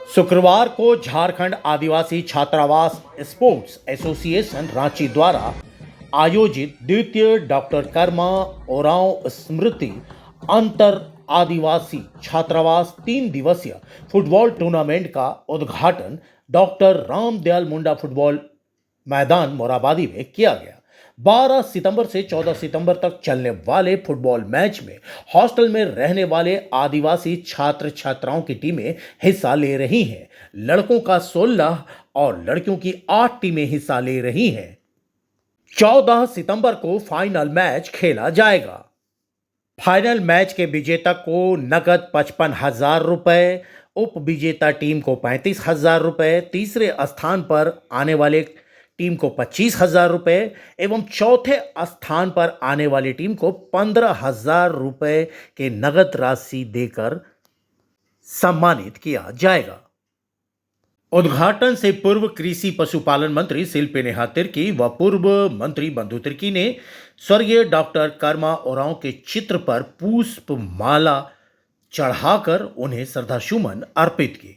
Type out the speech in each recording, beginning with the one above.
शुक्रवार को झारखंड आदिवासी छात्रावास स्पोर्ट्स एसोसिएशन रांची द्वारा आयोजित द्वितीय डॉक्टर कर्मा ओरांव स्मृति अंतर आदिवासी छात्रावास 3 दिवसीय फुटबॉल टूर्नामेंट का उद्घाटन डॉक्टर रामदयाल मुंडा फुटबॉल मैदान मोराबादी में किया गया। 12 सितंबर से 14 सितंबर तक चलने वाले फुटबॉल मैच में हॉस्टल में रहने वाले आदिवासी छात्र छात्राओं की टीमें हिस्सा ले रही हैं। लड़कों का 16 और लड़कियों की 8 टीमें हिस्सा ले रही हैं। 14 सितंबर को फाइनल मैच खेला जाएगा। फाइनल मैच के विजेता को नगद 55,000 रुपए, उप विजेता टीम को 35,000 रुपए, तीसरे स्थान पर आने वाले टीम को 25,000 रुपए एवं चौथे स्थान पर आने वाली टीम को 15,000 रुपए के नगद राशि देकर सम्मानित किया जाएगा। उद्घाटन से पूर्व कृषि पशुपालन मंत्री शिल्पी नेहा तिर्की व पूर्व मंत्री बंधु तिर्की ने स्वर्गीय डॉक्टर कर्मा ओरांव के चित्र पर पुष्प माला चढ़ाकर उन्हें श्रद्धासुमन अर्पित किए।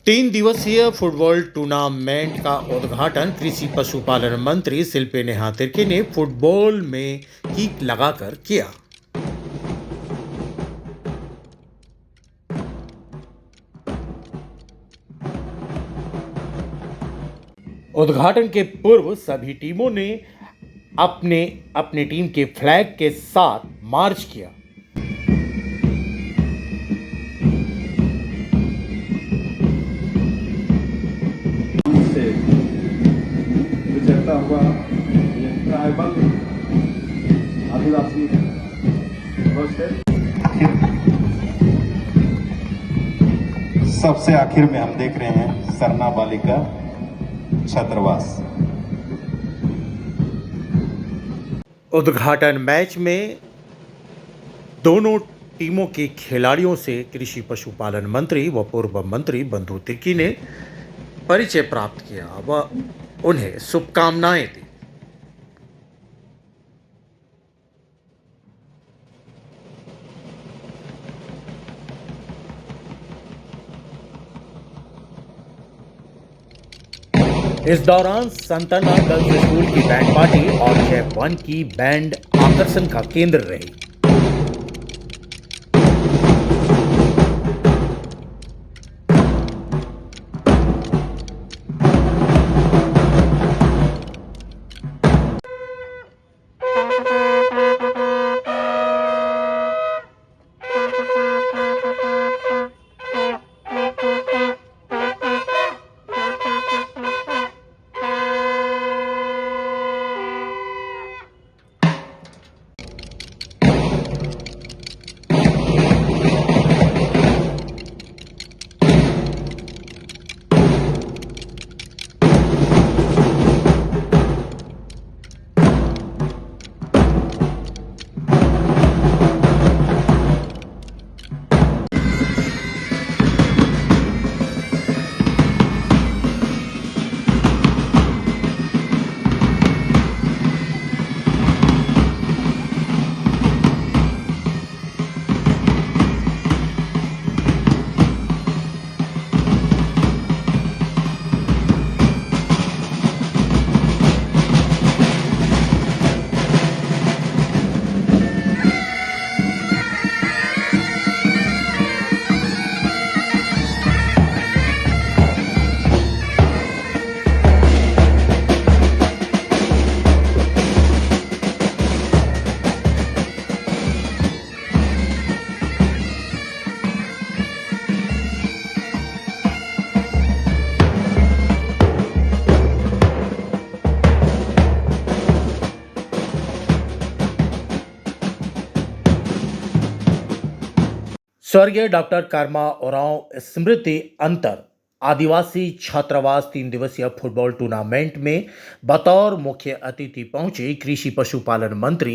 तीन दिवसीय फुटबॉल टूर्नामेंट का उद्घाटन कृषि पशुपालन मंत्री शिल्पी नेहा तिर्की ने फुटबॉल में किक लगाकर किया। उद्घाटन के पूर्व सभी टीमों ने अपने अपने टीम के फ्लैग के साथ मार्च किया। हुआ ये ट्राइबल आदिवासी सबसे आखिर में हम देख रहे हैं सरना बालिका छात्रावास। उद्घाटन मैच में दोनों टीमों के खिलाड़ियों से कृषि पशुपालन मंत्री व पूर्व मंत्री बंधु तिर्की ने परिचय प्राप्त किया व उन्हें शुभकामनाएं दी। इस दौरान संतना गर्ल्स स्कूल की बैंड पार्टी और जय वन की बैंड आकर्षण का केंद्र रही। स्वर्गीय डॉक्टर कर्मा ओरांव स्मृति अंतर आदिवासी छात्रावास 3 दिवसीय फुटबॉल टूर्नामेंट में बतौर मुख्य अतिथि पहुंचे कृषि पशुपालन मंत्री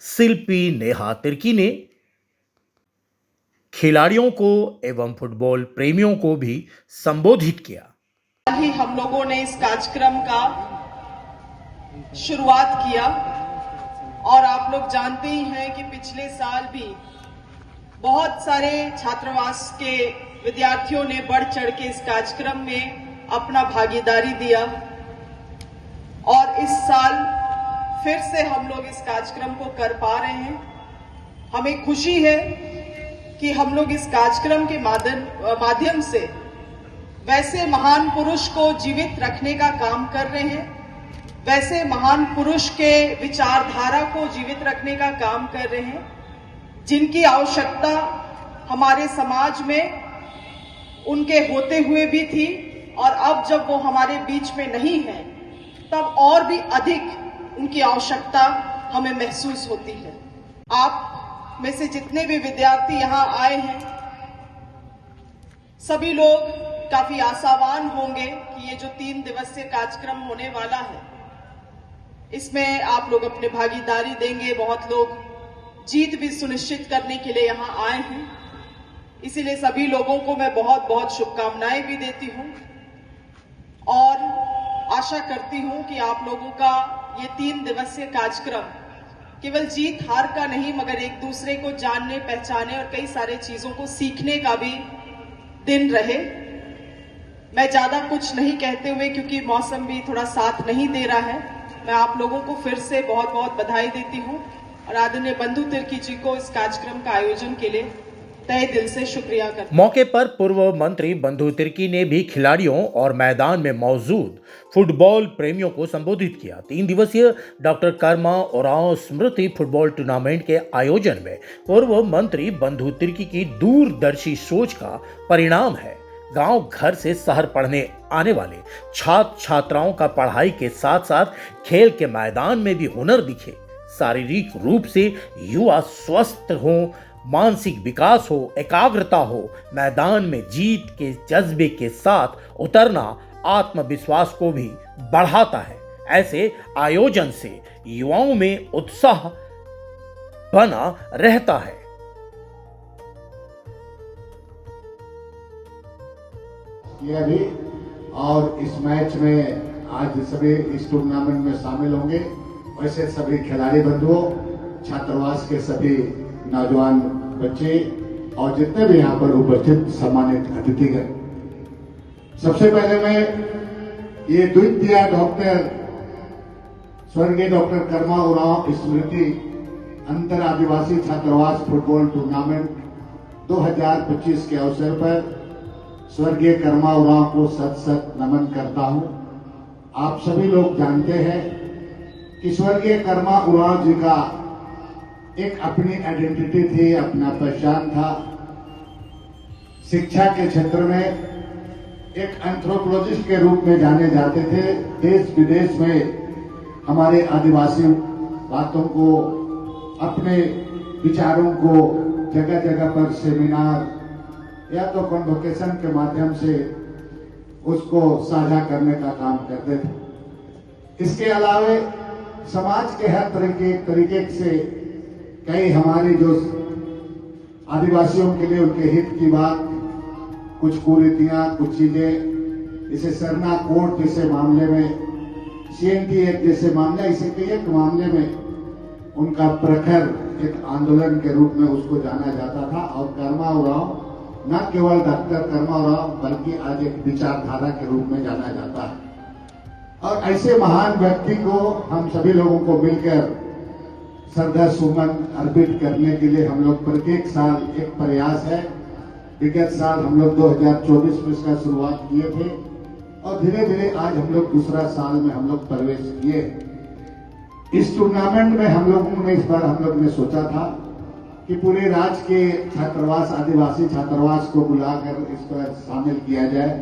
शिल्पी नेहा तिर्की ने खिलाड़ियों को एवं फुटबॉल प्रेमियों को भी संबोधित किया। ही हम लोगों ने इस कार्यक्रम का शुरुआत किया और आप लोग जानते ही हैं कि पिछले साल भी बहुत सारे छात्रावास के विद्यार्थियों ने बढ़ चढ़ के इस कार्यक्रम में अपना भागीदारी दिया और इस साल फिर से हम लोग इस कार्यक्रम को कर पा रहे हैं। हमें खुशी है कि हम लोग इस कार्यक्रम के माध्यम से वैसे महान पुरुष को जीवित रखने का काम कर रहे हैं, वैसे महान पुरुष के विचारधारा को जीवित रखने का काम कर रहे हैं जिनकी आवश्यकता हमारे समाज में उनके होते हुए भी थी और अब जब वो हमारे बीच में नहीं है तब और भी अधिक उनकी आवश्यकता हमें महसूस होती है। आप में से जितने भी विद्यार्थी यहाँ आए हैं सभी लोग काफी आशावान होंगे कि ये जो 3 दिवसीय कार्यक्रम होने वाला है इसमें आप लोग अपने भागीदारी देंगे। बहुत लोग जीत भी सुनिश्चित करने के लिए यहाँ आए हैं, इसीलिए सभी लोगों को मैं बहुत बहुत शुभकामनाएं भी देती हूँ और आशा करती हूँ कि आप लोगों का ये 3 दिवसीय कार्यक्रम केवल जीत हार का नहीं मगर एक दूसरे को जानने पहचाने और कई सारे चीजों को सीखने का भी दिन रहे। मैं ज्यादा कुछ नहीं कहते हुए क्योंकि मौसम भी थोड़ा साथ नहीं दे रहा है, मैं आप लोगों को फिर से बहुत बहुत बधाई देती हूँ और आदरणीय बंधु तिर्की जी को इस कार्यक्रम का आयोजन के लिए तहे दिल से शुक्रिया करती हूं। मौके पर पूर्व मंत्री बंधु तिर्की ने भी खिलाड़ियों और मैदान में मौजूद फुटबॉल प्रेमियों को संबोधित किया। 3 दिवसीय डॉक्टर कर्मा ओरांव स्मृति फुटबॉल टूर्नामेंट के आयोजन में पूर्व मंत्री बंधु तिर्की की दूरदर्शी सोच का परिणाम है। गांव घर से शहर पढ़ने आने वाले छात्र छात्राओं का पढ़ाई के साथ साथ खेल के मैदान में भी हुनर दिखे, शारीरिक रूप से युवा स्वस्थ हो, मानसिक विकास हो, एकाग्रता हो, मैदान में जीत के जज्बे के साथ उतरना आत्मविश्वास को भी बढ़ाता है। ऐसे आयोजन से युवाओं में उत्साह बना रहता है। किया भी और इस मैच में आज सभी इस टूर्नामेंट में शामिल होंगे। वैसे सभी खिलाड़ी बंधुओं, छात्रावास के सभी नौजवान बच्चे और जितने भी यहाँ पर उपस्थित सम्मानित अतिथिगण, सबसे पहले मैं ये द्वितीय स्वर्गीय डॉक्टर कर्मा ओरांव स्मृति अंतर आदिवासी छात्रावास फुटबॉल टूर्नामेंट 2025 के अवसर पर स्वर्गीय कर्मा ओरांव को सत सत नमन करता हूं। आप सभी लोग जानते हैं कि स्वर्गीय कर्मा ओरांव जी का एक अपनी आइडेंटिटी थी, अपना पहचान था। शिक्षा के क्षेत्र में एक एंथ्रोपोलॉजिस्ट के रूप में जाने जाते थे। देश विदेश में हमारे आदिवासी बातों को, अपने विचारों को जगह जगह पर सेमिनार या तो कन्वोकेशन के माध्यम से उसको साझा करने का काम करते थे। इसके अलावा समाज के हर तरीके से कई हमारी जो आदिवासियों के लिए उनके हित की बात, कुछ कुरीतियां, कुछ चीजें, जैसे सरना कोर्ट जैसे मामले में, CNT एक्ट जैसे मामला, इसी के एक मामले में उनका प्रखर एक आंदोलन के रूप में उसको जाना जाता था। और कर्मा ओरांव न केवल डॉक्टर कर्मा ओरांव बल्कि आज एक विचारधारा के रूप में जाना जाता है। और ऐसे महान व्यक्ति को हम सभी लोगों को मिलकर श्रद्धा सुमन अर्पित करने के लिए हम लोग प्रत्येक साल एक प्रयास है। विगत साल हम लोग 2024 में इसका शुरुआत किए थे और धीरे धीरे आज हम लोग दूसरा साल में हम लोग प्रवेश किए। इस टूर्नामेंट में हम लोगों ने इस बार हम लोग ने सोचा था कि पूरे राज्य के छात्रावास, आदिवासी छात्रावास को बुलाकर इस पर शामिल किया जाए,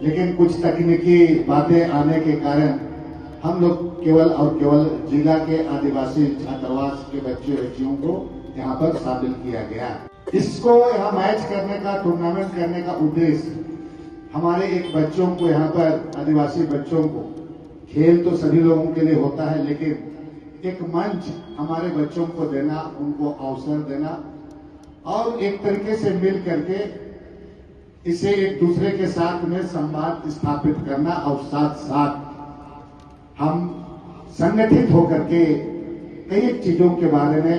लेकिन कुछ तकनीकी बातें आने के कारण हम लोग केवल और केवल जिला के आदिवासी छात्रावास के बच्चे बच्चियों को यहाँ पर शामिल किया गया। इसको यहाँ मैच करने का, टूर्नामेंट करने का उद्देश्य हमारे एक बच्चों को, यहाँ पर आदिवासी बच्चों को, खेल तो सभी लोगों के लिए होता है, लेकिन एक मंच हमारे बच्चों को देना, उनको अवसर देना और एक तरीके से मिल करके इसे एक दूसरे के साथ में संवाद स्थापित करना और साथ साथ हम संगठित होकर के कई चीजों के बारे में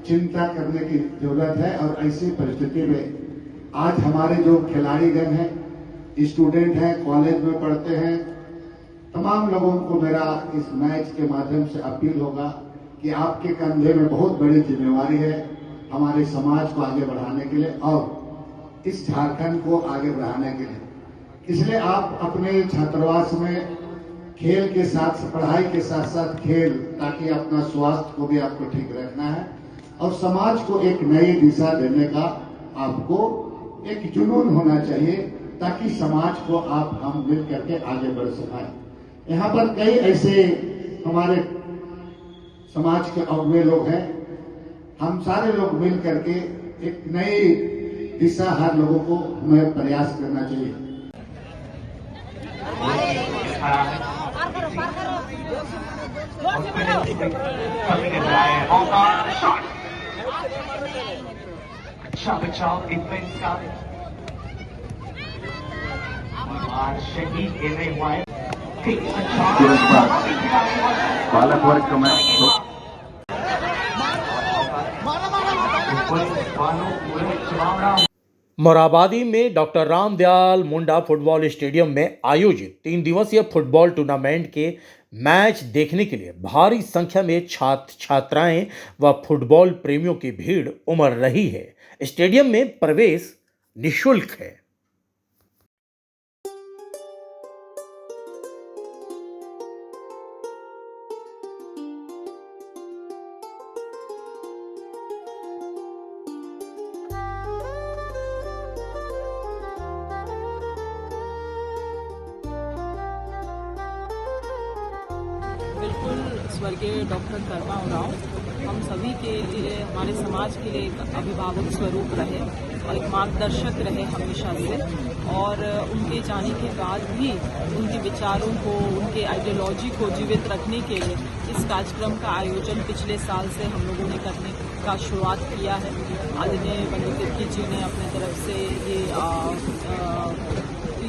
चिंता करने की जरूरत है। और ऐसी परिस्थिति में आज हमारे जो खिलाड़ीगण हैं, स्टूडेंट हैं, कॉलेज में पढ़ते हैं, तमाम लोगों को मेरा इस मैच के माध्यम से अपील होगा कि आपके कंधे में बहुत बड़ी जिम्मेवारी है हमारे समाज को आगे बढ़ाने के लिए और इस झारखंड को आगे बढ़ाने के लिए। इसलिए आप अपने छात्रावास में खेल के साथ, पढ़ाई के साथ साथ खेल, ताकि अपना स्वास्थ्य को भी आपको ठीक रखना है और समाज को एक नई दिशा देने का आपको एक जुनून होना चाहिए, ताकि समाज को हम मिल करके आगे बढ़ सकें। यहाँ पर कई ऐसे हमारे समाज के अगुवे लोग हैं, हम सारे लोग मिल करके एक नई दिशा हर लोगों को हमें प्रयास करना चाहिए। अच्छा बचाव डिफेंस का और शहीद एवे हुआ है। बालक वर्ग का मैच मोराबादी में doctor Ramdayal Munda football stadium में आयोजित 3 दिवसीय फुटबॉल टूर्नामेंट के मैच देखने के लिए भारी संख्या में छात्र छात्राएं व फुटबॉल प्रेमियों की भीड़ उमड़ रही है। स्टेडियम में प्रवेश निःशुल्क है। बिल्कुल स्वर्गीय डॉक्टर कर्मा उरांव हम सभी के लिए, हमारे समाज के लिए एक अभिभावक स्वरूप रहे और एक मार्गदर्शक रहे हमेशा से। और उनके जाने के बाद भी उनके विचारों को, उनके आइडियोलॉजी को जीवित रखने के लिए इस कार्यक्रम का आयोजन पिछले साल से हम लोगों ने करने का शुरुआत किया है। आदरणीय बंधु तिर्की जी ने अपने तरफ से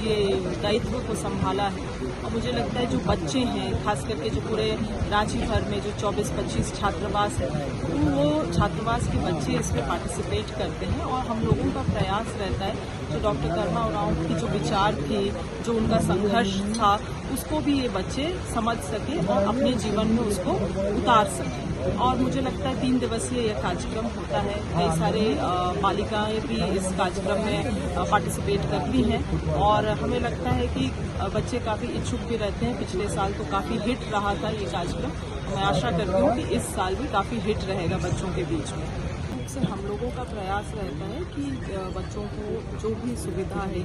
ये दायित्व को संभाला है। और मुझे लगता है जो बच्चे हैं, खास करके जो पूरे रांची भर में जो 24-25 छात्रावास है, तो वो छात्रावास के बच्चे इसमें पार्टिसिपेट करते हैं। और हम लोगों का प्रयास रहता है जो डॉक्टर कर्मा उरांव की जो विचार थी, जो उनका संघर्ष था, उसको भी ये बच्चे समझ सके और अपने जीवन में उसको उतार सकें। और मुझे लगता है 3 दिवसीय यह कार्यक्रम होता है। कई सारे बालिकाएं भी इस कार्यक्रम में पार्टिसिपेट करती हैं और हमें लगता है कि बच्चे काफ़ी इच्छुक भी रहते हैं। पिछले साल तो काफ़ी हिट रहा था ये कार्यक्रम। मैं आशा करती हूँ कि इस साल भी काफ़ी हिट रहेगा बच्चों के बीच में। से हम लोगों का प्रयास रहता है कि बच्चों को जो भी सुविधा है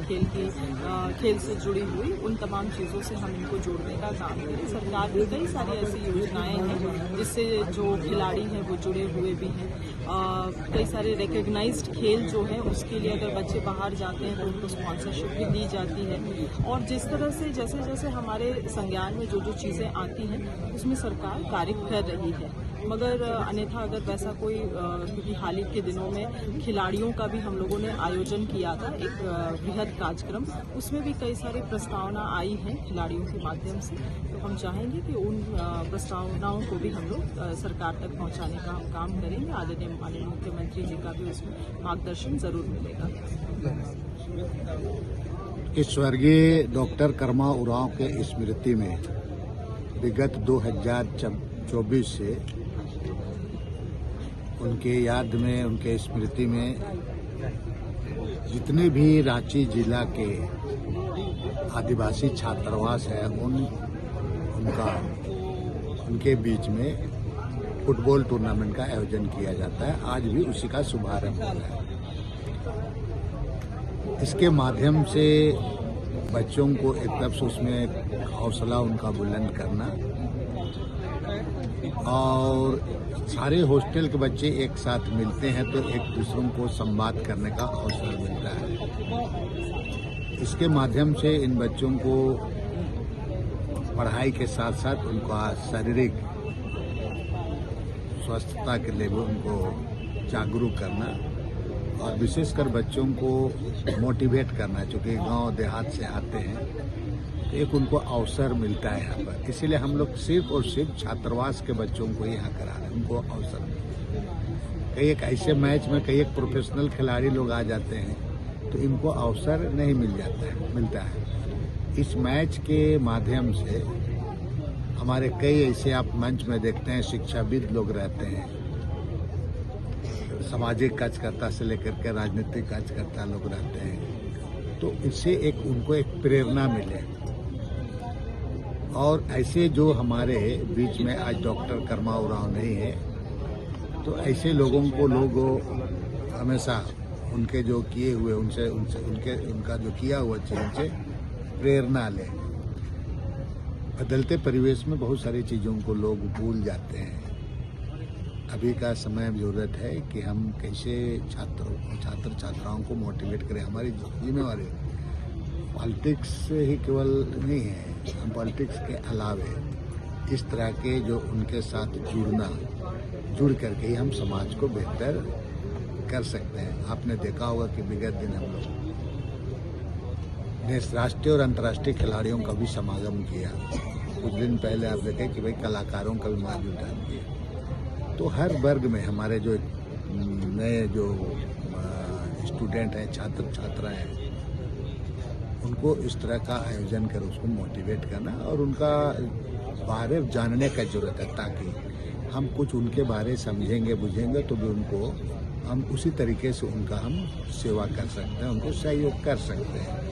खेल से जुड़ी हुई, उन तमाम चीज़ों से हम इनको जोड़ने का काम करें। सरकार की कई सारी ऐसी योजनाएं हैं जिससे जो खिलाड़ी हैं वो जुड़े हुए भी हैं। कई सारे रिकग्नाइज्ड खेल जो है उसके लिए अगर बच्चे बाहर जाते हैं तो उनको स्पॉन्सरशिप भी दी जाती है। और जिस तरह से जैसे जैसे हमारे संज्ञान में जो जो चीज़ें आती हैं उसमें सरकार कार्य कर रही है। मगर अन्यथा अगर वैसा कोई, क्योंकि हाल ही के दिनों में खिलाड़ियों का भी हम लोगों ने आयोजन किया था एक बृहद कार्यक्रम, उसमें भी कई सारी प्रस्तावना आई हैं खिलाड़ियों के माध्यम से। तो हम चाहेंगे कि उन प्रस्तावनाओं को भी हम लोग सरकार तक पहुंचाने का हम काम करेंगे। आदरणीय माननीय मुख्यमंत्री जी का भी उसमें मार्गदर्शन जरूर मिलेगा। इस स्वर्गीय डॉक्टर कर्मा उरांव के स्मृति में विगत 2024 से उनके याद में, उनके स्मृति में जितने भी रांची जिला के आदिवासी छात्रावास है उनके बीच में फुटबॉल टूर्नामेंट का आयोजन किया जाता है। आज भी उसी का शुभारंभ हो रहा है। इसके माध्यम से बच्चों को एक तरफ से उसमें हौसला उनका बुलंद करना और सारे हॉस्टल के बच्चे एक साथ मिलते हैं तो एक दूसरों को संवाद करने का अवसर मिलता है। इसके माध्यम से इन बच्चों को पढ़ाई के साथ साथ उनका शारीरिक स्वस्थता के लिए भी उनको जागरूक करना और विशेषकर बच्चों को मोटिवेट करना, चूँकि गांव देहात से आते हैं तो एक उनको अवसर मिलता है यहाँ पर। इसीलिए हम लोग सिर्फ और सिर्फ छात्रावास के बच्चों को यहाँ करा रहे हैं, उनको अवसर मिलता है। कई एक ऐसे मैच में कई एक प्रोफेशनल खिलाड़ी लोग आ जाते हैं तो इनको अवसर नहीं मिलता है। इस मैच के माध्यम से हमारे कई ऐसे आप मंच में देखते हैं शिक्षाविद लोग रहते हैं, सामाजिक कार्यकर्ता से लेकर के राजनीतिक कार्यकर्ता लोग रहते हैं, तो इससे एक उनको एक प्रेरणा मिले। और ऐसे जो हमारे बीच में आज डॉक्टर कर्मा उरांव नहीं है, तो ऐसे लोगों को लोग हमेशा उनके जो किए हुए उनका जो किया हुआ चीज़ से प्रेरणा ले। बदलते परिवेश में बहुत सारी चीज़ों को लोग भूल जाते हैं। अभी का समय जरूरत है कि हम कैसे छात्र छात्राओं को मोटिवेट करें। हमारी जिम्मेवारी पॉलिटिक्स ही केवल नहीं है, हम पॉलिटिक्स के अलावे इस तरह के जो उनके साथ जुड़ करके ही हम समाज को बेहतर कर सकते हैं। आपने देखा होगा कि विगत दिन हम लोग राष्ट्रीय और अंतर्राष्ट्रीय खिलाड़ियों का भी समागम किया। कुछ दिन पहले आप देखें कि भाई कलाकारों का भी मान जुटान किया। तो हर वर्ग में हमारे जो नए जो स्टूडेंट हैं, छात्र छात्रा हैं, उनको इस तरह का आयोजन कर उसको मोटिवेट करना और उनका बारे जानने का जरूरत है, ताकि हम कुछ उनके बारे समझेंगे बुझेंगे तो भी उनको हम उसी तरीके से उनका हम सेवा कर सकते हैं, उनको सहयोग कर सकते हैं।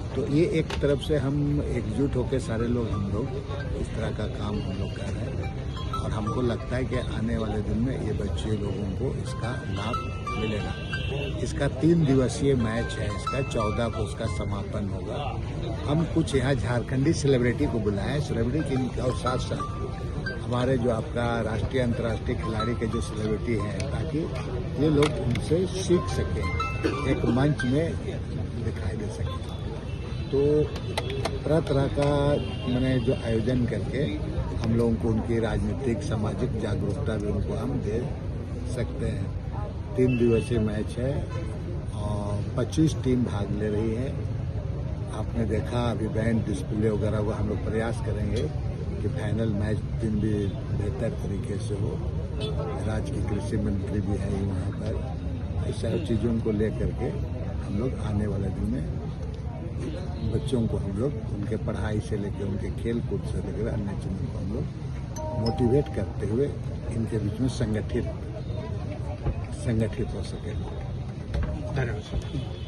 तो ये एक तरफ से हम एकजुट होकर सारे लोग हम लोग इस तरह का काम हम लोग कर रहे हैं और हमको लगता है कि आने वाले दिन में ये बच्चे लोगों को इसका लाभ मिलेगा। इसका 3 दिवसीय मैच है, इसका 14 को उसका समापन होगा। हम कुछ यहाँ झारखंडी सेलिब्रिटी को बुलाएं, सेलिब्रिटी के और साथ साथ हमारे जो आपका राष्ट्रीय अंतर्राष्ट्रीय खिलाड़ी के जो सेलिब्रिटी हैं, ताकि ये लोग उनसे सीख सकें, एक मंच में दिखाई दे सकें। तो तरह तरह का मैंने जो आयोजन करके हम लोगों को उनकी राजनीतिक सामाजिक जागरूकता भी उनको हम दे सकते हैं। 3 दिवसीय मैच है और 25 टीम भाग ले रही है। आपने देखा अभी बैंड डिस्प्ले वगैरह वो हम लोग प्रयास करेंगे कि फाइनल मैच दिन भी बेहतर तरीके से हो। राज्य के कृषि मंत्री भी है वहाँ पर। ऐसा चीज़ों को लेकर के हम लोग आने वाले दिन में बच्चों को हम लोग उनके पढ़ाई से लेकर उनके खेल कूद से लेकर अन्य चीज़ों को हम लोग मोटिवेट करते हुए इनके बीच में संगठित हो सके। धन्यवाद।